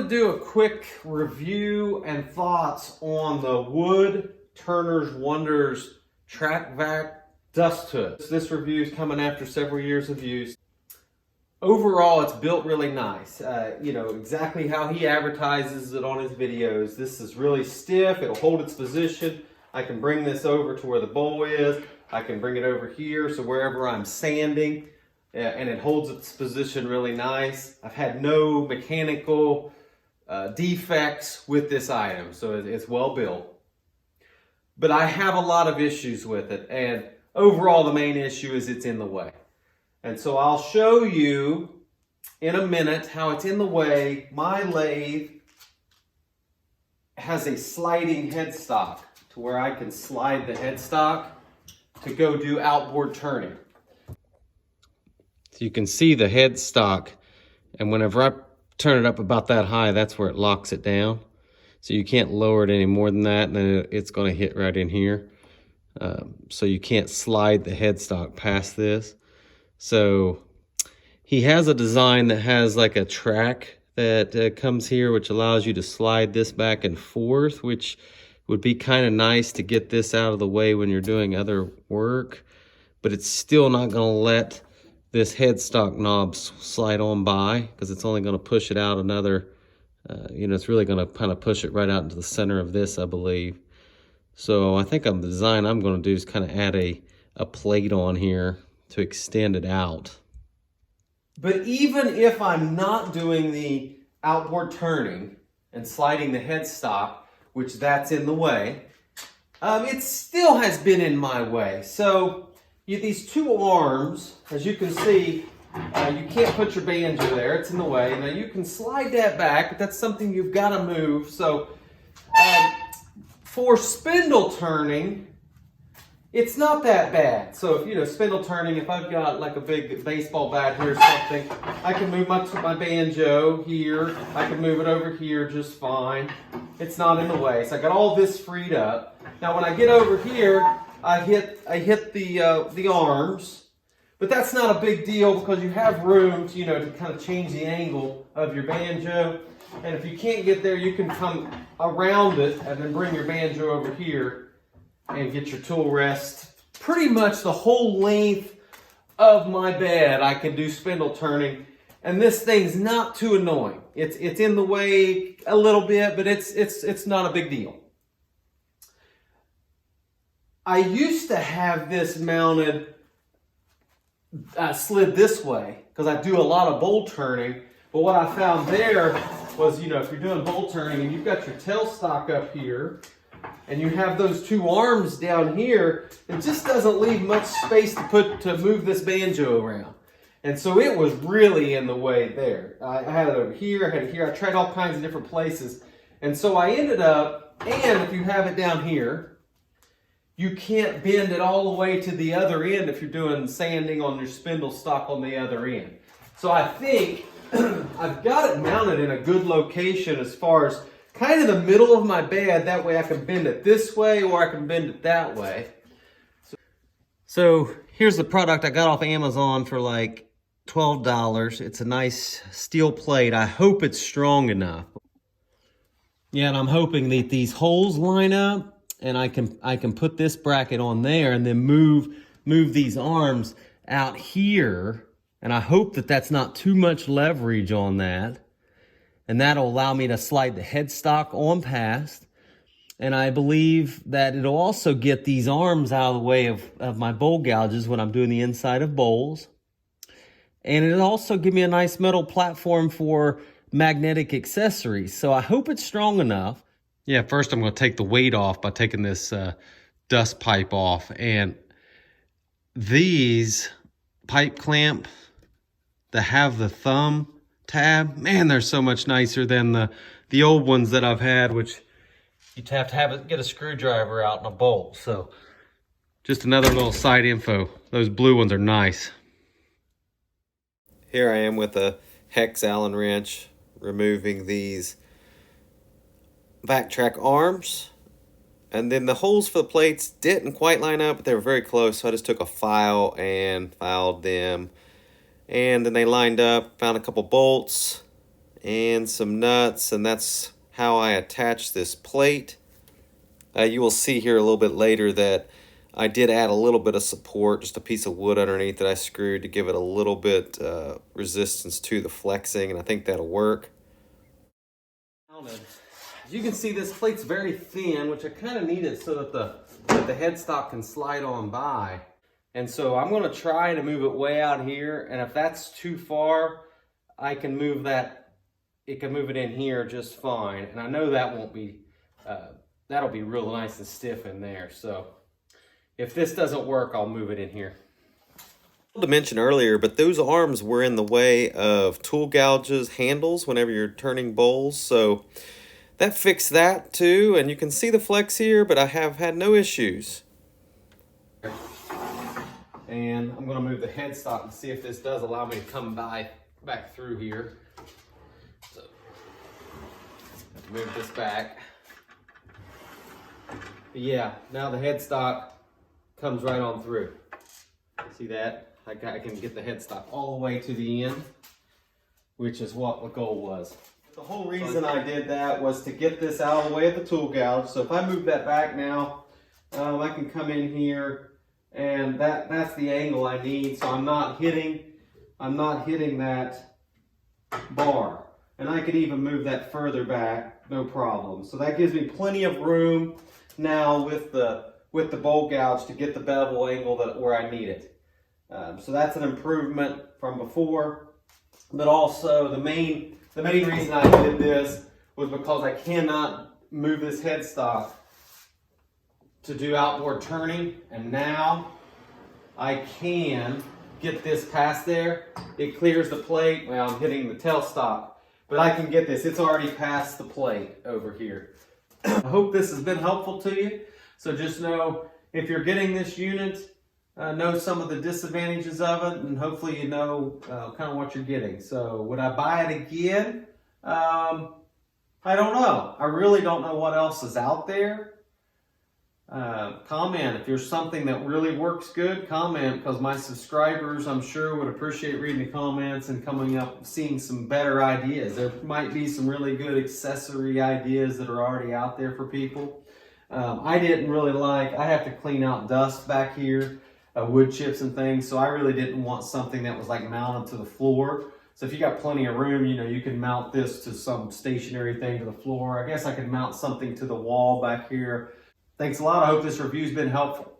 to do a quick review and thoughts on the Woodturner's Wonders Track Vac Dust Hood. This review is coming after several years of use. Overall, it's built really nice. You know, exactly how he advertises it on his videos. This is really stiff. It'll hold its position. I can bring this over to where the bowl is. I can bring it over here, so wherever I'm sanding, and it holds its position really nice. I've had no mechanical defects with this item, so it's well built. But I have a lot of issues with it, and overall the main issue is it's in the way. And so I'll show you in a minute how it's in the way. My lathe has a sliding headstock to where I can slide the headstock to go do outboard turning. So you can see the headstock, and whenever I turn it up about that high, that's where it locks it down. So you can't lower it any more than that, and then it's going to hit right in here. So you can't slide the headstock past this. So he has a design that has like a track that comes here, which allows you to slide this back and forth, which would be kind of nice to get this out of the way when you're doing other work. But it's still not going to let this headstock knob slide on by, because it's only going to push it out another, you know, it's really going to kind of push it right out into the center of this, I believe. So I think the design I'm going to do is kind of add a plate on here to extend it out. But even if I'm not doing the outboard turning and sliding the headstock, which that's in the way, it still has been in my way. So these two arms, as you can see, you can't put your banjo there, it's in the way. Now you can slide that back, but that's something you've got to move. So for spindle turning, it's not that bad. So if, you know, spindle turning, if I've got like a big baseball bat here or something, I can move my banjo here. I can move it over here just fine. It's not in the way. So I got all this freed up. Now when I get over here, I hit the arms, but that's not a big deal because you have room to, you know, to kind of change the angle of your banjo. And if you can't get there, you can come around it and then bring your banjo over here and get your tool rest. Pretty much the whole length of my bed I can do spindle turning, and this thing's not too annoying. It's in the way a little bit, but it's not a big deal. I used to have this mounted slid this way because I do a lot of bowl turning, but what I found there was, you know, if you're doing bowl turning and you've got your tailstock up here and you have those two arms down here, it just doesn't leave much space to move this banjo around. And so it was really in the way there. I had it over here, I had it here. I tried all kinds of different places. And so I ended up, and if you have it down here, you can't bend it all the way to the other end if you're doing sanding on your spindle stock on the other end. So I think I've got it mounted in a good location as far as kind of the middle of my bed. That way I can bend it this way or I can bend it that way. So here's the product I got off Amazon for like $12. It's a nice steel plate. I hope it's strong enough. Yeah, and I'm hoping that these holes line up and I can put this bracket on there and then move these arms out here. And I hope that that's not too much leverage on that. And that'll allow me to slide the headstock on past. And I believe that it'll also get these arms out of the way of my bowl gouges when I'm doing the inside of bowls. And it'll also give me a nice metal platform for magnetic accessories. So I hope it's strong enough. Yeah, first I'm going to take the weight off by taking this dust pipe off. And these pipe clamp that have the thumb tab, man, they're so much nicer than the old ones that I've had, which you'd have to get a screwdriver out and a bolt. So just another little side info. Those blue ones are nice. Here I am with a hex Allen wrench removing these vac track arms, and then the holes for the plates didn't quite line up, but they were very close, so I just took a file and filed them, and then they lined up. Found a couple bolts and some nuts, and that's how I attach this plate. You will see here a little bit later that I did add a little bit of support, just a piece of wood underneath that I screwed to give it a little bit resistance to the flexing, and I think that'll work. As you can see, this plate's very thin, which I kind of needed so that the headstock can slide on by. And so I'm going to try to move it way out here, and if that's too far, I can move that. It can move it in here just fine, and I know that won't be. That'll be real nice and stiff in there. So if this doesn't work, I'll move it in here. To mention earlier, but those arms were in the way of tool gouges handles whenever you're turning bowls, so that fixed that too. And you can see the flex here, but I have had no issues. And I'm going to move the headstock and see if this does allow me to come back through here. So move this back. But yeah, now the headstock comes right on through. See that? I can get the headstock all the way to the end, which is what the goal was. The whole reason I did that was to get this out of the way of the tool gouge. So if I move that back now, I can come in here, and that's the angle I need. So I'm not hitting that bar, and I could even move that further back, no problem. So that gives me plenty of room now with the bowl gouge to get the bevel angle where I need it. So that's an improvement from before, but also the main reason I did this was because I cannot move this headstock to do outboard turning, and now I can get this past there. It clears the plate. Well, I'm hitting the tailstock, but I can get this. It's already past the plate over here. I hope this has been helpful to you. So just know, if you're getting this unit, know some of the disadvantages of it, and hopefully you know kind of what you're getting. So would I buy it again? I don't know. I really don't know what else is out there. Comment if there's something that really works good. Comment, because my subscribers, I'm sure, would appreciate reading the comments and coming up, seeing some better ideas. There might be some really good accessory ideas that are already out there for people. I didn't really I have to clean out dust back here, wood chips and things, so I really didn't want something that was like mounted to the floor. So if you got plenty of room, you know, you can mount this to some stationary thing to the floor. I guess I could mount something to the wall back here. Thanks a lot. I hope this review's been helpful.